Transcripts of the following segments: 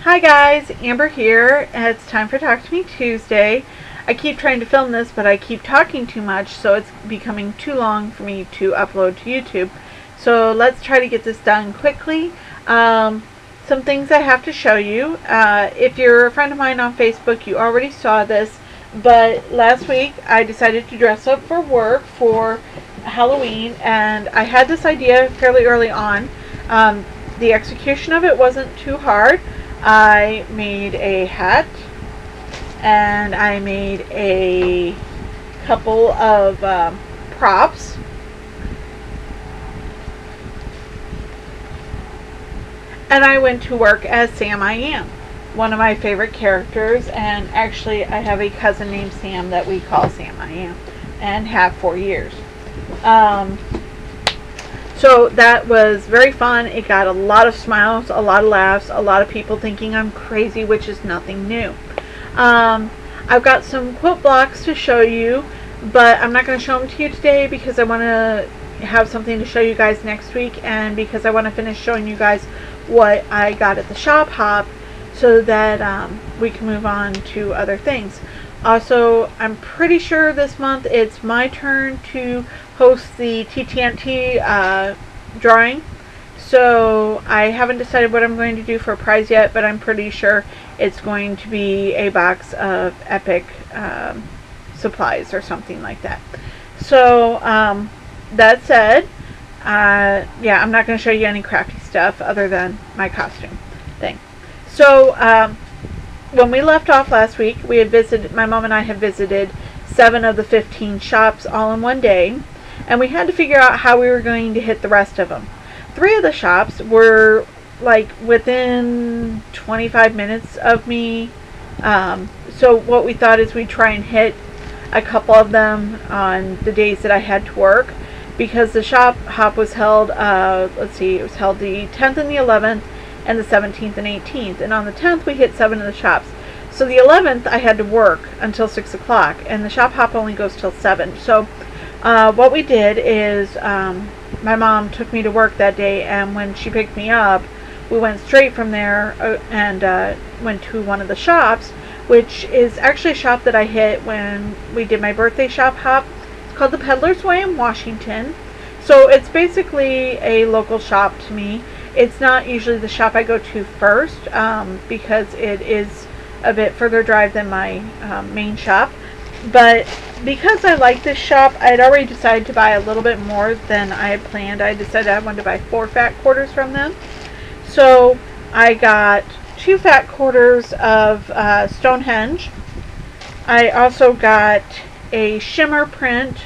Hi guys, Amber here. It's time for Talk to Me Tuesday. I keep trying to film this, but I keep talking too much, so it's becoming too long for me to upload to YouTube. So let's try to get this done quickly. Some things I have to show you. If you're a friend of mine on Facebook, you already saw this, but last week I decided to dress up for work for Halloween, and I had this idea fairly early on. The execution of it wasn't too hard. I made a hat and I made a couple of props. And I went to work as Sam I Am, one of my favorite characters, and actually I have a cousin named Sam that we call Sam I Am and have for years. So that was very fun. It got a lot of smiles, a lot of laughs, a lot of people thinking I'm crazy, which is nothing new. I've got some quilt blocks to show you, but I'm not going to show them to you today because I want to have something to show you guys next week, and because I want to finish showing you guys what I got at the shop hop so that we can move on to other things. Also, I'm pretty sure this month it's my turn to host the Ttmt drawing. So I haven't decided what I'm going to do for a prize yet, but I'm pretty sure it's going to be a box of epic supplies or something like that. So that said, yeah, I'm not going to show you any crafty stuff other than my costume thing. So when we left off last week, we had visited, my mom and I had visited 7 of the 15 shops all in one day, and we had to figure out how we were going to hit the rest of them. 3 of the shops were like within 25 minutes of me, so what we thought is we'd try and hit a couple of them on the days that I had to work, because the shop hop was held, let's see, it was held the 10th and the 11th and the 17th and 18th, and on the 10th we hit 7 of the shops. So the 11th I had to work until 6 o'clock, and the shop hop only goes till 7. So what we did is my mom took me to work that day, and when she picked me up, we went straight from there and went to one of the shops, which is actually a shop that I hit when we did my birthday shop hop. It's called the Peddler's Way in Washington. So it's basically a local shop to me. It's not usually the shop I go to first because it is a bit further drive than my main shop. But because I like this shop, I had already decided to buy a little bit more than I had planned. I decided I wanted to buy 4 fat quarters from them. So I got 2 fat quarters of Stonehenge. I also got a shimmer print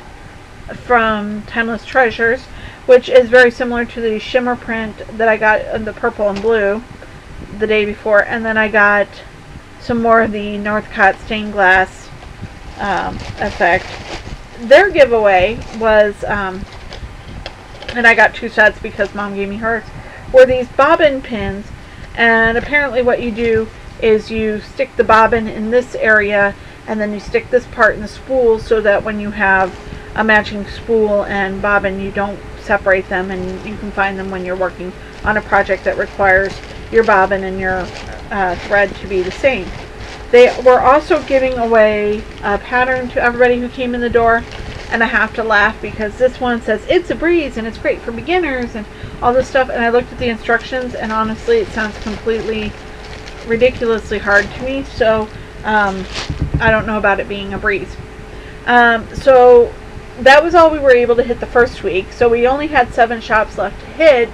from Timeless Treasures, which is very similar to the shimmer print that I got in the purple and blue the day before. And then I got some more of the Northcott stained glass effect. Their giveaway was, and I got 2 sets because Mom gave me hers, were these bobbin pins. And apparently what you do is you stick the bobbin in this area, and then you stick this part in the spool so that when you have a matching spool and bobbin, you don't separate them, and you can find them when you're working on a project that requires your bobbin and your thread to be the same. They were also giving away a pattern to everybody who came in the door, and I have to laugh because this one says it's a breeze and it's great for beginners and all this stuff, and I looked at the instructions and honestly it sounds completely ridiculously hard to me, so I don't know about it being a breeze. So that was all we were able to hit the first week, so we only had 7 shops left to hit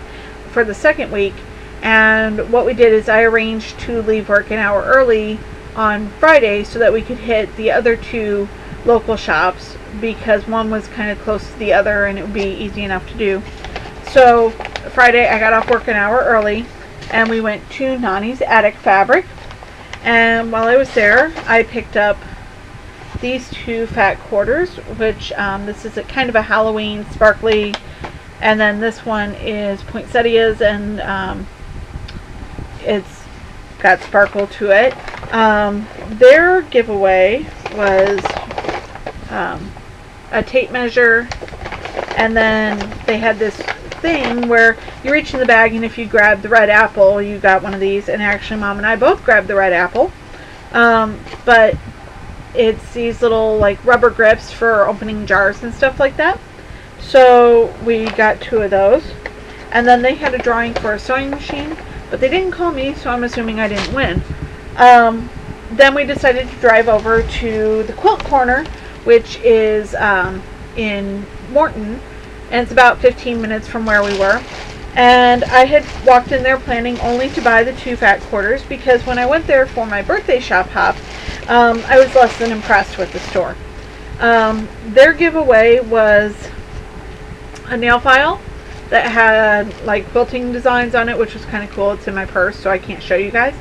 for the second week. And what we did is I arranged to leave work an hour early on Friday so that we could hit the other 2 local shops, because one was kind of close to the other and it would be easy enough to do. So Friday I got off work an hour early and we went to Nani's Attic Fabric, and while I was there I picked up these 2 fat quarters, which this is a kind of a Halloween sparkly, and then this one is poinsettias, and it's got sparkle to it. Their giveaway was a tape measure, and then they had this thing where you reach in the bag, and if you grab the red apple, you got one of these. And actually, Mom and I both grabbed the red apple. But it's these little like rubber grips for opening jars and stuff like that. So we got 2 of those. And then they had a drawing for a sewing machine, but they didn't call me, so I'm assuming I didn't win. Then we decided to drive over to the Quilt Corner, which is in Morton, and it's about 15 minutes from where we were. And I had walked in there planning only to buy the 2 fat quarters, because when I went there for my birthday shop hop, I was less than impressed with the store. Their giveaway was a nail file that had like quilting designs on it, which was kind of cool. It's in my purse, so I can't show you guys.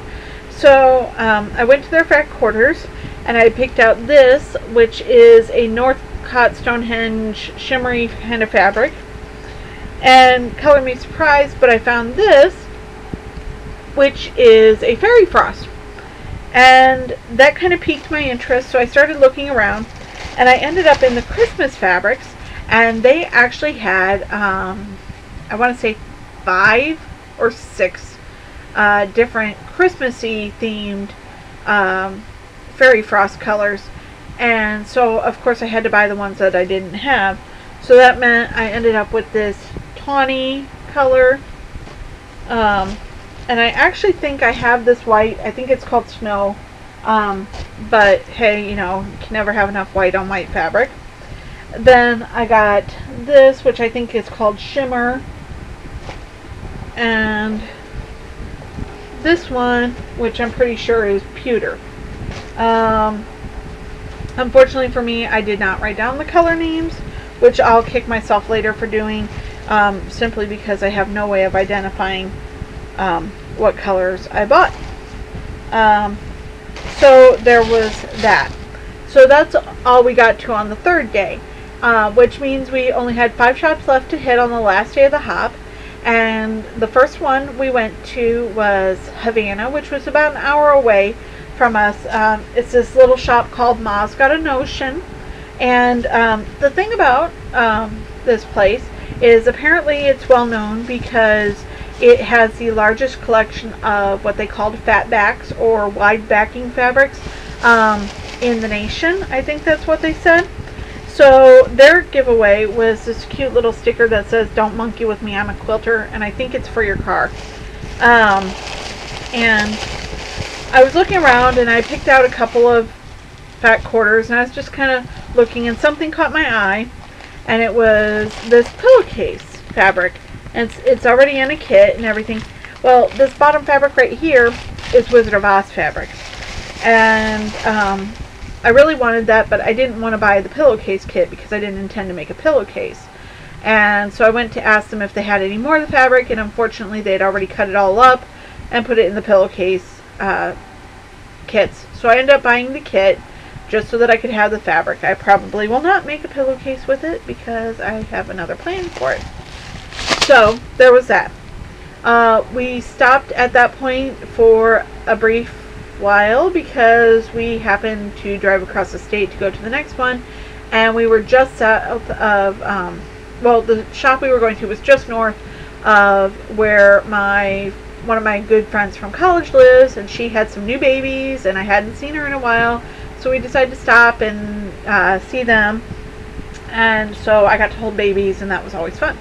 So I went to their fat quarters, and I picked out this, which is a Northcott Stonehenge shimmery kind of fabric. And color me surprised, but I found this, which is a fairy frost. And that kind of piqued my interest, so I started looking around, and I ended up in the Christmas fabrics, and they actually had I want to say 5 or 6 different Christmassy themed fairy frost colors. And so of course I had to buy the ones that I didn't have. So that meant I ended up with this tawny color. And I actually think I have this white. I think it's called Snow. But hey, you know, you can never have enough white on white fabric. Then I got this, which I think is called Shimmer. And this one, which I'm pretty sure is Pewter. Unfortunately for me, I did not write down the color names, which I'll kick myself later for doing, simply because I have no way of identifying what colors I bought. So there was that. So that's all we got to on the 3rd day, which means we only had 5 shops left to hit on the last day of the hop. And the first one we went to was Havana, which was about an hour away from us. It's this little shop called Ma's Got a Notion. And the thing about this place is apparently it's well known because it has the largest collection of what they called fat backs or wide backing fabrics in the nation. I think that's what they said. So their giveaway was this cute little sticker that says, "Don't monkey with me, I'm a quilter," and I think it's for your car. And I was looking around and I picked out a couple of fat quarters, and I was just kind of looking, and something caught my eye, and it was this pillowcase fabric. And it's already in a kit and everything. Well, this bottom fabric right here is Wizard of Oz fabric. And I really wanted that, but I didn't want to buy the pillowcase kit because I didn't intend to make a pillowcase. And so I went to ask them if they had any more of the fabric, and unfortunately they'd already cut it all up and put it in the pillowcase kits. So I ended up buying the kit just so that I could have the fabric. I probably will not make a pillowcase with it because I have another plan for it. So there was that. We stopped at that point for a brief while because we happened to drive across the state to go to the next one, and we were just south of well, the shop we were going to was just north of where one of my good friends from college lives, and she had some new babies and I hadn't seen her in a while, so we decided to stop and see them. And so I got to hold babies, and that was always fun.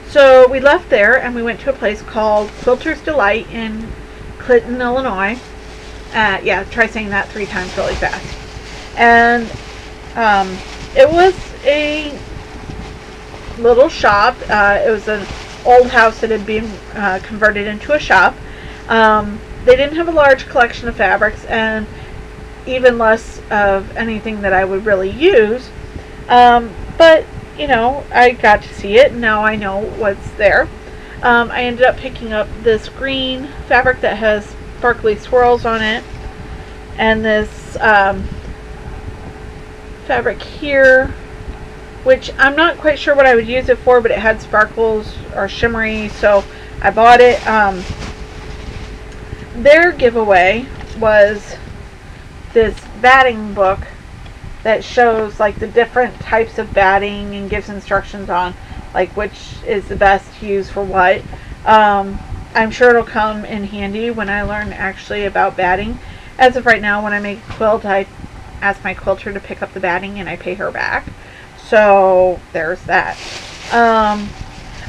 So we left there and we went to a place called Quilter's Delight in Clinton, Illinois. Yeah, try saying that 3 times really fast. And it was a little shop. It was an old house that had been converted into a shop. They didn't have a large collection of fabrics, and even less of anything that I would really use. But you know, I got to see it, and now I know what's there. I ended up picking up this green fabric that has sparkly swirls on it, and this fabric here, which I'm not quite sure what I would use it for, but it had sparkles or shimmery, so I bought it. Their giveaway was this batting book that shows like the different types of batting and gives instructions on like which is the best to use for what. I'm sure it'll come in handy when I learn actually about batting. As of right now, when I make a quilt, I ask my quilter to pick up the batting and I pay her back. So there's that.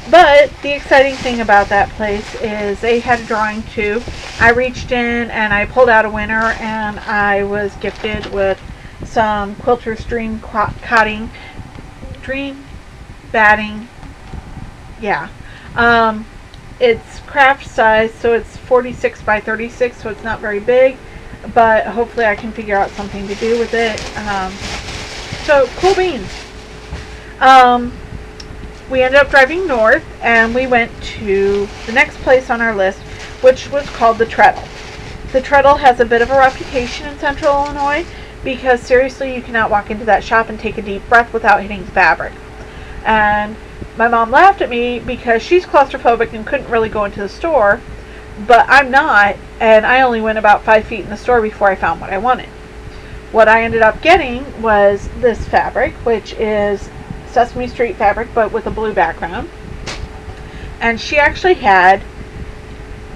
But the exciting thing about that place is they had a drawing too. I reached in and I pulled out a winner, and I was gifted with some Quilter's Dream batting. Yeah. It's craft size, so it's 46 by 36, so it's not very big, but hopefully I can figure out something to do with it. So cool beans. We ended up driving north, and we went to the next place on our list, which was called the Treadle. The Treadle has a bit of a reputation in Central Illinois because seriously, you cannot walk into that shop and take a deep breath without hitting fabric. And my mom laughed at me because she's claustrophobic and couldn't really go into the store, but I'm not, and I only went about 5 feet in the store before I found what I wanted. What I ended up getting was this fabric, which is Sesame Street fabric, but with a blue background. And she actually had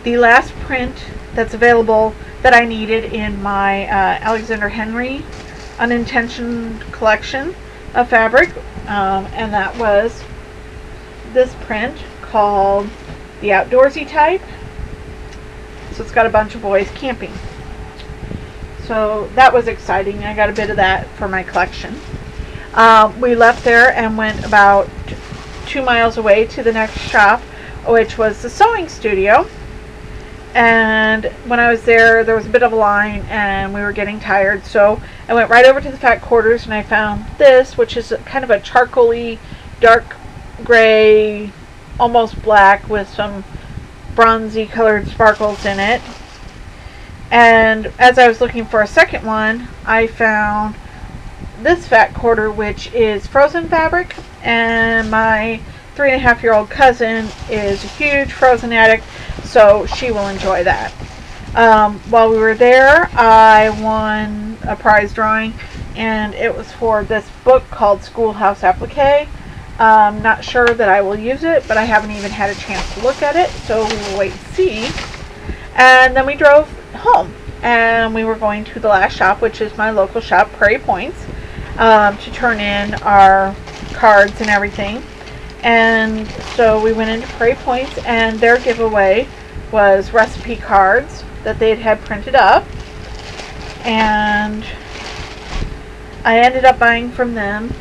the last print that's available that I needed in my Alexander Henry unintentioned collection of fabric, and that was this print called the Outdoorsy type. So it's got a bunch of boys camping. So that was exciting. I got a bit of that for my collection. We left there and went about 2 miles away to the next shop, which was the sewing studio. And when I was there, there was a bit of a line and we were getting tired, so I went right over to the fat quarters and I found this, which is kind of a charcoaly dark gray, almost black, with some bronzy colored sparkles in it. And as I was looking for a second one, I found this fat quarter, which is frozen fabric, and my 3.5-year-old cousin is a huge frozen addict, so she will enjoy that. While we were there, I won a prize drawing, and it was for this book called Schoolhouse Applique. Not sure that I will use it, but I haven't even had a chance to look at it, so we will wait and see. And then we drove home, and we were going to the last shop, which is my local shop, Prairie Points, to turn in our cards and everything. And so we went into Prairie Points, and their giveaway was recipe cards that they had printed up, and I ended up buying from them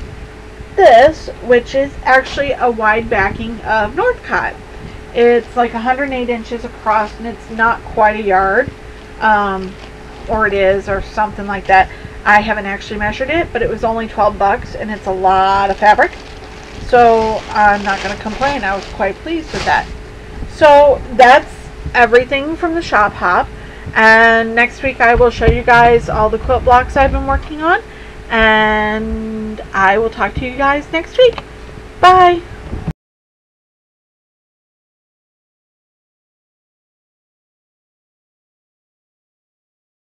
this, which is actually a wide backing of Northcott. It's like 108 inches across, and it's not quite a yard, or it is, or something like that. I haven't actually measured it, but it was only $12, and it's a lot of fabric, so I'm not going to complain. I was quite pleased with that. So that's everything from the shop hop, and next week I will show you guys all the quilt blocks I've been working on, and I will talk to you guys next week. Bye!